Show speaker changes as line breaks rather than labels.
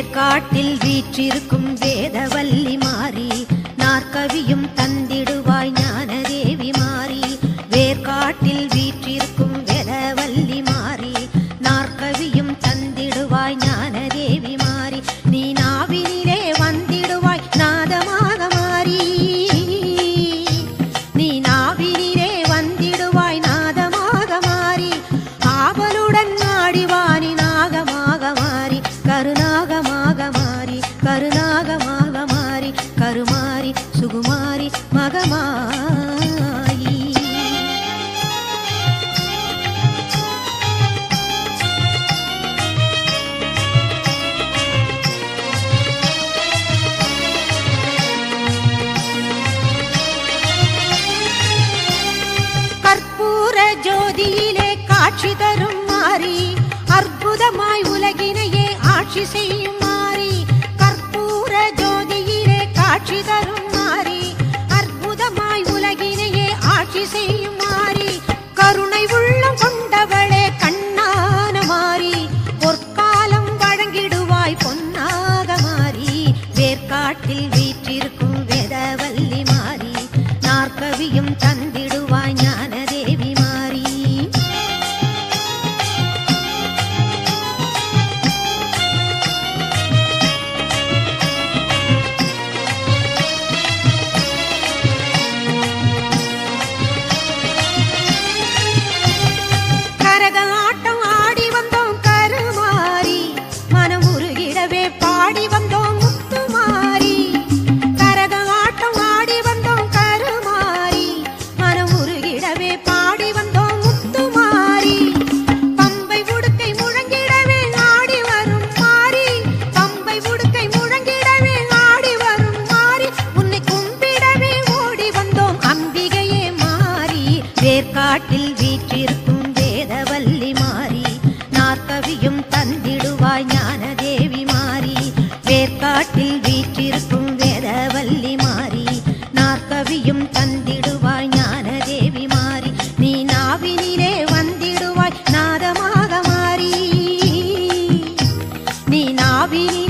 வேர்க்காட்டில் வீற்றிருக்கும் வேதவல்லி மாறி நாற்கவியும் தந்திடுவாய் ஞானதேவி மாறி. வேர்க்காட்டில் வீற்றிருக்கும் வேதவல்லி மாறி நாற்கவியும் தந்திடுவாய் ஞானதேவி மாறி. நீ நாவினிலே வந்திடுவாய் நாதமாக மாறி. நீ நாவினிலே வந்திடுவாய் நாதமாக மாறி. ஆவலுடன் நாடிவானி நாகமாக மாறி கருநாகமாக மாறி கருநாகமாக மாறி கருமாரி சுகுமாரி மகமாயி. கற்பூர ஜோதியிலே காட்சி தரும் மாறி அற்புதமாய் உலகினையே ஆட்சி செய்யும் மாறி. கற்பூர ஜோதியிலே காட்சி தரும் மாறி அற்புதமாய் உலகினையே ஆட்சி செய்யும் மாறி. கருணை உள்ளம் கொண்டவளே கண்ணான மாறி பொற்காலம் வழங்கிடுவாய் பொன்னாக மாறி. வேர்க்காட்டில் வீற்றிருக்கும் வேதவல்லி மாறி நாற்கவியும் தந்திடுவாய் ஞானதேவி மாறி. கரகாட்டம் ஆடி வந்தோம் கருமாரி மனம் உருகிடவே பாடி வந்தோம் முத்துமாரி. கரகாட்டம் ஆடி வந்தோம் கருமாரி மனம் உருகிடவே பாடி வந்தோம் முத்துமாரி. பம்பை உடுக்கை முழங்கிடவே ஆடி வரும் மாறி. பம்பை உடுக்கை முழங்கிடவே ஆடி வரும் மாறி. உன்னை கும்பிடவே ஓடி வந்தோம் அம்பிகையே மாறி. வேர்க்காட்டில் வீற்றிருக்கும் வேதவல்லி மாறி நாற்கவியும் தந்திடுவாய் ஞானதேவி மாறி. வேர்க்காட்டில் வீற்றிருக்கும் வேதவல்லி மாறி நாற்கவியும் தந்திடுவாய் ஞானதேவி மாறி. நீ நாவினிலே வந்திடுவாய் நாதமாக மாறி. நீ நாவினிலே